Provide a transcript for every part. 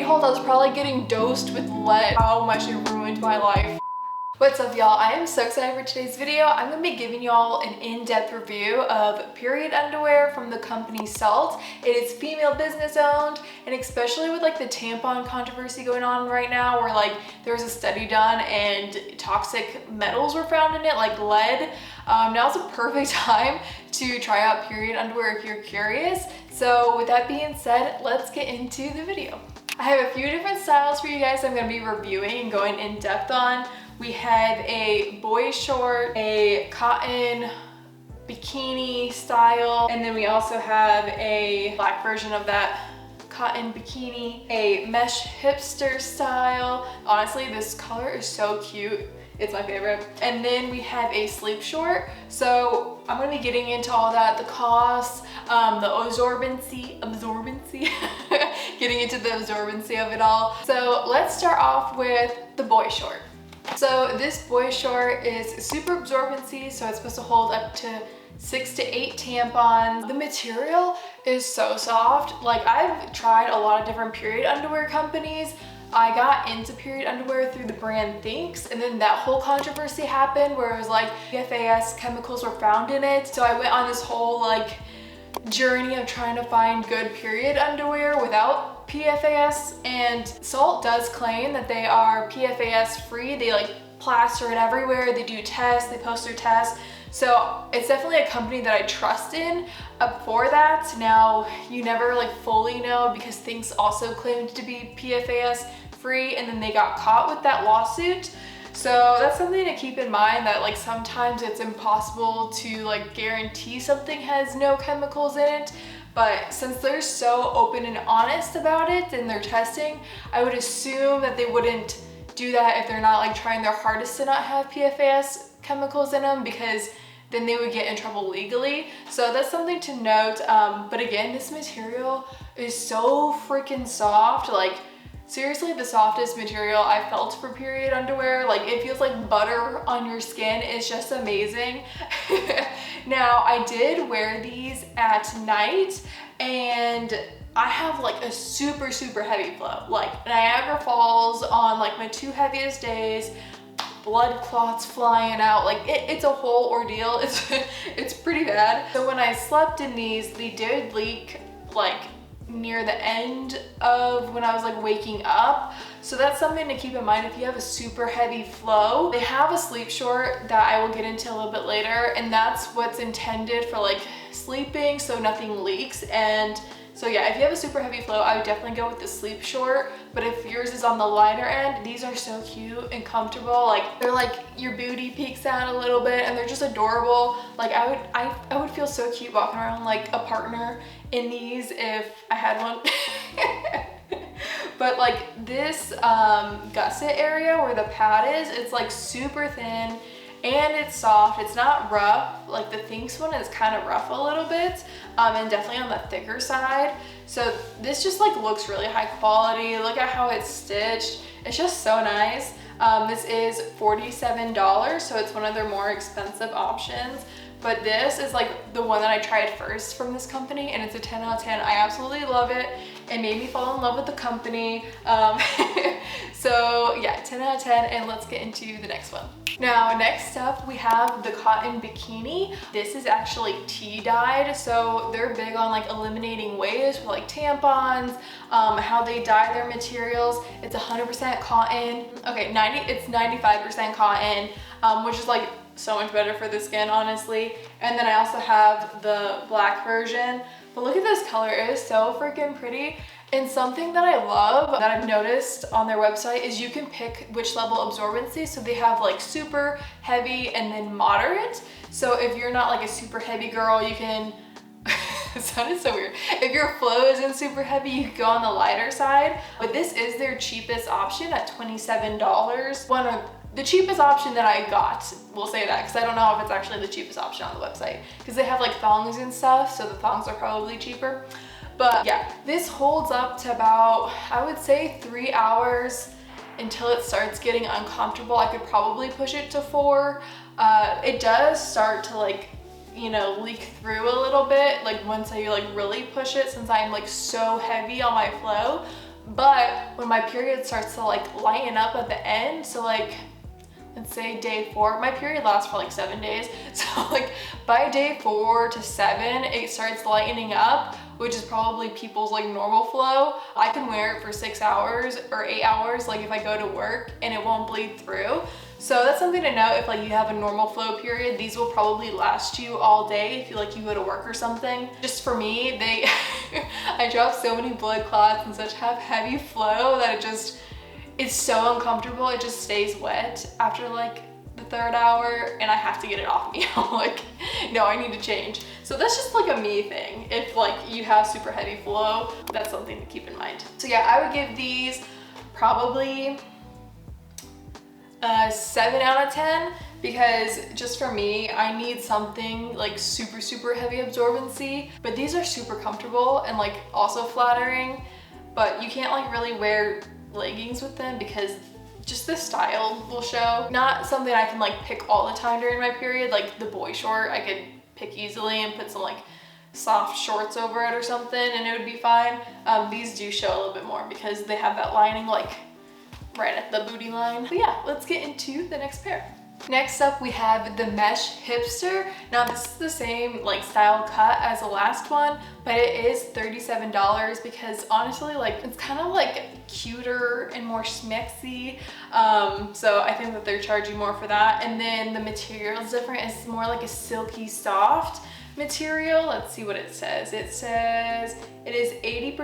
behold, I was probably getting dosed with lead. How much it ruined my life. What's up, y'all? I am so excited for today's video. I'm going to be giving y'all an in-depth review of period underwear from the company SAALT. It is female business owned, and especially with like the tampon controversy going on right now, where like there was a study done and toxic metals were found in it, like lead. Now's a perfect time to try out period underwear if you're curious. So with that being said, let's get into the video. I have a few different styles for you guys I'm going to be reviewing and going in depth on. We have a boy short, a cotton bikini style, and then we also have a black version of that cotton bikini, a mesh hipster style. Honestly, this color is so cute. It's my favorite. And then we have a sleep short. So I'm gonna be getting into all that, the costs, the absorbency, getting into the absorbency of it all. So let's start off with the boy short. So this boy short is super absorbency, so it's supposed to hold up to 6 to 8 tampons. The material is so soft. Like, I've tried a lot of different period underwear companies. I got into period underwear through the brand Thinks, and then that whole controversy happened where it was like PFAS chemicals were found in it. So I went on this whole like journey of trying to find good period underwear without PFAS, and SAALT does claim that they are PFAS free. They like plaster it everywhere, they do tests, they post their tests. So it's definitely a company that I trust in for that. Now, you never like fully know because Thinks also claimed to be PFAS free, and then they got caught with that lawsuit. So that's something to keep in mind, that like sometimes it's impossible to like guarantee something has no chemicals in it. But since they're so open and honest about it in their testing, I would assume that they wouldn't do that if they're not like trying their hardest to not have PFAS chemicals in them, because then they would get in trouble legally. So that's something to note. But again, this material is so freaking soft. Like, seriously, the softest material I felt for period underwear. Like, it feels like butter on your skin. It's just amazing. Now, I did wear these at night, and I have like a super, super heavy flow. Like Niagara Falls on like my 2 heaviest days, blood clots flying out. Like it's a whole ordeal. It's pretty bad. So when I slept in these, they did leak like near the end of when I was like waking up. So that's something to keep in mind if you have a super heavy flow. They have a sleep short that I will get into a little bit later, and that's what's intended for like sleeping so nothing leaks. And so yeah, if you have a super heavy flow, I would definitely go with the sleep short. But if yours is on the lighter end, these are so cute and comfortable. Like, they're like your booty peeks out a little bit, and they're just adorable. Like, I would feel so cute walking around like a partner in these if I had one. But like this gusset area where the pad is, it's like super thin and it's soft. It's not rough. Like the Thinks one is kind of rough a little bit, and definitely on the thicker side. So this just like looks really high quality. Look at how it's stitched. It's just so nice. This is $47, so it's one of their more expensive options. But this is like the one that I tried first from this company, and it's a 10 out of 10. I absolutely love it. It made me fall in love with the company. So yeah, 10 out of 10, and let's get into the next one. Now, next up, we have the cotton bikini. This is actually tea-dyed, so they're big on like eliminating waste for like tampons, how they dye their materials. It's 100% cotton. Okay, it's 95% cotton, which is like so much better for the skin, honestly. And then I also have the black version. But look at this color, it is so freaking pretty. And something that I love that I've noticed on their website is you can pick which level absorbency. So they have like super heavy and then moderate. So if you're not like a super heavy girl, you can, it sounded so weird. If your flow isn't super heavy, you can go on the lighter side. But this is their cheapest option at $27. The cheapest option that I got, we'll say that, because I don't know if it's actually the cheapest option on the website, because they have like thongs and stuff, so the thongs are probably cheaper. But yeah, this holds up to about, I would say 3 hours until it starts getting uncomfortable. I could probably push it to 4. It does start to like, you know, leak through a little bit, like once I like really push it, since I'm like so heavy on my flow. But when my period starts to like lighten up at the end, so like let's say day 4, my period lasts for like 7 days. So like by day 4 to 7, it starts lightening up, which is probably people's like normal flow. I can wear it for 6 hours or 8 hours, like if I go to work, and it won't bleed through. So that's something to note. If like you have a normal flow period, these will probably last you all day if you go to work or something. Just for me, I drop so many blood clots and such have heavy flow that it's so uncomfortable. It just stays wet after like the 3rd hour, and I have to get it off me. I'm like, no, I need to change. So that's just like a me thing. If like you have super heavy flow, that's something to keep in mind. So yeah, I would give these probably 7 out of 10, because just for me, I need something like super heavy absorbency, but these are super comfortable and like also flattering, but you can't like really wear leggings with them because just the style will show. Not something I can like pick all the time during my period. Like the boy short, I could pick easily and put some like soft shorts over it or something and it would be fine. These do show a little bit more because they have that lining like right at the booty line. But yeah, let's get into the next pair. Next up, we have the mesh hipster. Now this is the same like style cut as the last one, but it is $37 because honestly, like it's kind of like cuter and more schmexy. So I think that they're charging more for that. And then the material is different. It's more like a silky soft material. Let's see what it says. It says it is 80%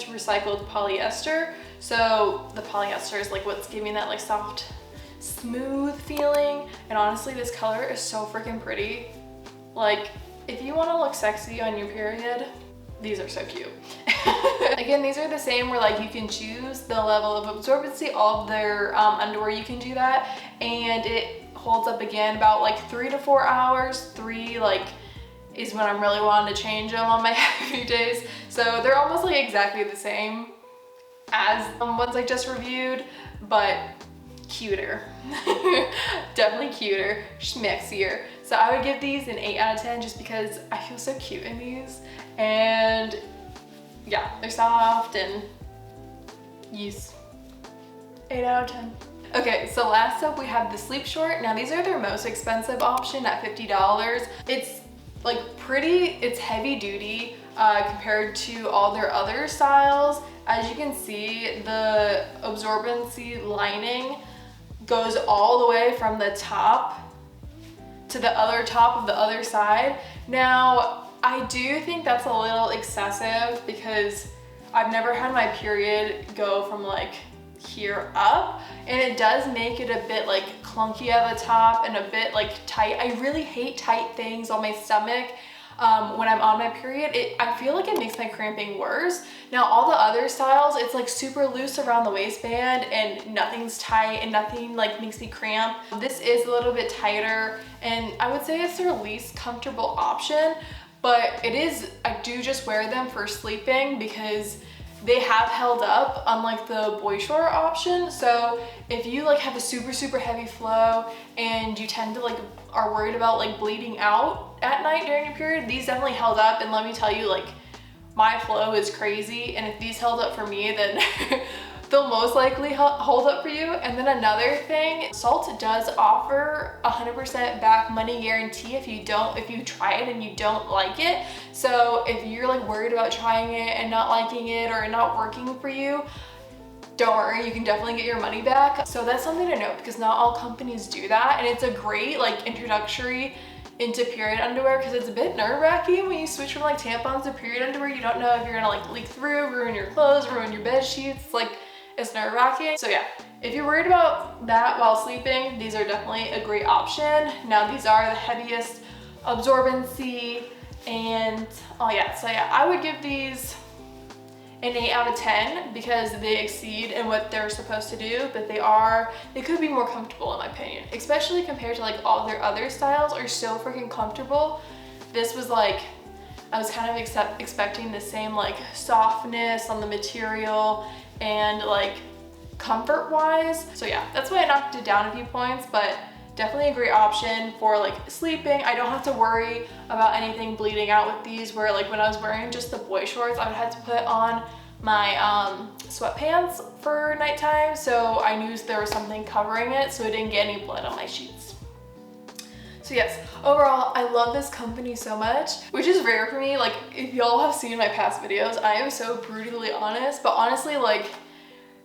recycled polyester. So the polyester is like what's giving that like soft, smooth feeling. And honestly, this color is so freaking pretty. Like if you want to look sexy on your period, these are so cute. Again, these are the same where like you can choose the level of absorbency. All of their underwear, you can do that, and it holds up again about like 3 to 4 hours. 3 like is when I'm really wanting to change them on my heavy days. So they're almost like exactly the same as the ones I just reviewed, but cuter. Definitely cuter, schmexier. So I would give these an 8 out of 10 just because I feel so cute in these. And yeah, they're soft and yes, 8 out of 10. Okay, so last up we have the sleep short. Now these are their most expensive option at $50. It's like it's heavy duty compared to all their other styles. As you can see, the absorbency lining goes all the way from the top to the other top of the other side. Now, I do think that's a little excessive because I've never had my period go from like here up, and it does make it a bit like clunky at the top and a bit like tight. I really hate tight things on my stomach. When I'm on my period, I feel like it makes my cramping worse. Now all the other styles, it's like super loose around the waistband and nothing's tight and nothing like makes me cramp. This is a little bit tighter, and I would say it's their least comfortable option, but I do just wear them for sleeping because they have held up, unlike the boy short option. So if you like have a super heavy flow and you tend to like are worried about like bleeding out at night during your period, these definitely held up. And let me tell you, like my flow is crazy, and if these held up for me, then they'll most likely hold up for you. And then another thing, SAALT does offer 100% back money guarantee if you try it and you don't like it. So if you're like worried about trying it and not liking it or not working for you, don't worry, you can definitely get your money back. So that's something to note because not all companies do that, and it's a great like introductory into period underwear because it's a bit nerve-wracking when you switch from like tampons to period underwear. You don't know if you're gonna like leak through, ruin your clothes, ruin your bed sheets. Like it's nerve-wracking. So yeah, if you're worried about that while sleeping, these are definitely a great option. Now these are the heaviest absorbency, and oh yeah, so yeah, I would give these an 8 out of 10 because they exceed in what they're supposed to do, but they could be more comfortable in my opinion, especially compared to like all their other styles are so freaking comfortable. This was like, I was kind of expecting the same like softness on the material and like comfort wise. So yeah, that's why I knocked it down a few points, but definitely a great option for like sleeping. I don't have to worry about anything bleeding out with these, where like when I was wearing just the boy shorts, I would have to put on my sweatpants for nighttime, so I knew there was something covering it so it didn't get any blood on my sheets. So yes, overall, I love this company so much, which is rare for me. Like, if y'all have seen my past videos, I am so brutally honest, but honestly, like,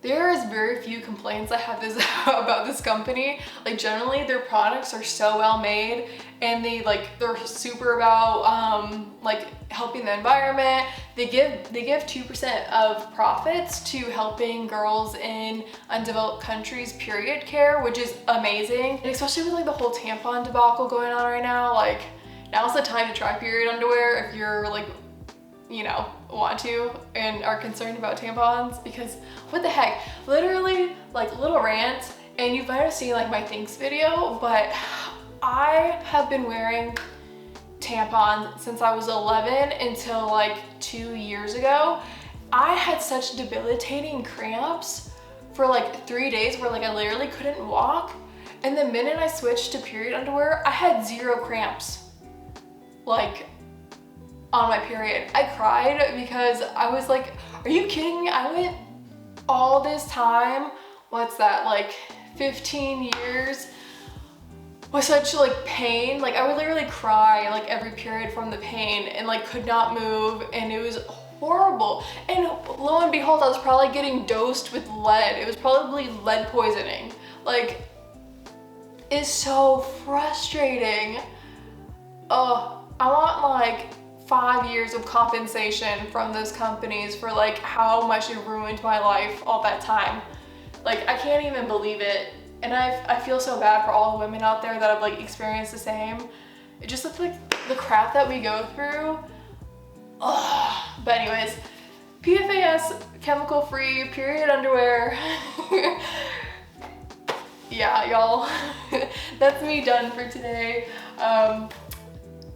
there is very few complaints I have about this company. Like, generally their products are so well made, and they're super about like helping the environment. They give 2% of profits to helping girls in undeveloped countries period care, which is amazing. And especially with like the whole tampon debacle going on right now, like, now's the time to try period underwear if you're like, you know, want to and are concerned about tampons, because what the heck, literally, like, little rant, and you might have seen like my thanks video, but I have been wearing tampons since I was 11 until like 2 years ago. I had such debilitating cramps for like 3 days where like I literally couldn't walk, and the minute I switched to period underwear, I had 0 cramps, like, on my period. I cried because I was like, are you kidding me? I went all this time, what's that, like 15 years, with such like pain. Like, I would literally cry like every period from the pain and like could not move, and it was horrible. And lo and behold, I was probably getting dosed with lead. It was probably lead poisoning. Like, it's so frustrating. Oh, I want like 5 years of compensation from those companies for like how much it ruined my life all that time. Like, I can't even believe it. And I feel so bad for all the women out there that have like experienced the same. It just looks like the crap that we go through. Ugh. But anyways, PFAS, chemical free, period underwear. Yeah, y'all, that's me done for today.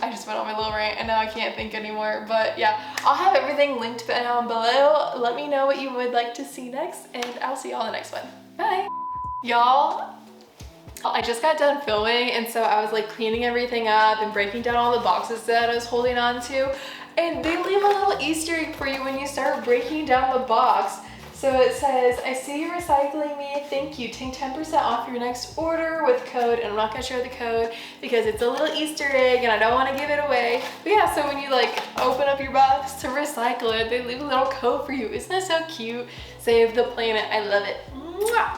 I just went on my little rant and now I can't think anymore, but yeah, I'll have everything linked down below. Let me know what you would like to see next, and I'll see y'all in the next one. Bye. Y'all, I just got done filming, and so I was like cleaning everything up and breaking down all the boxes that I was holding on to, and they leave a little Easter egg for you when you start breaking down the box. So it says, I see you're recycling me, thank you, take 10% off your next order with code, and I'm not gonna share the code because it's a little Easter egg and I don't wanna give it away. But yeah, so when you like open up your box to recycle it, they leave a little code for you. Isn't that so cute? Save the planet, I love it. Mwah!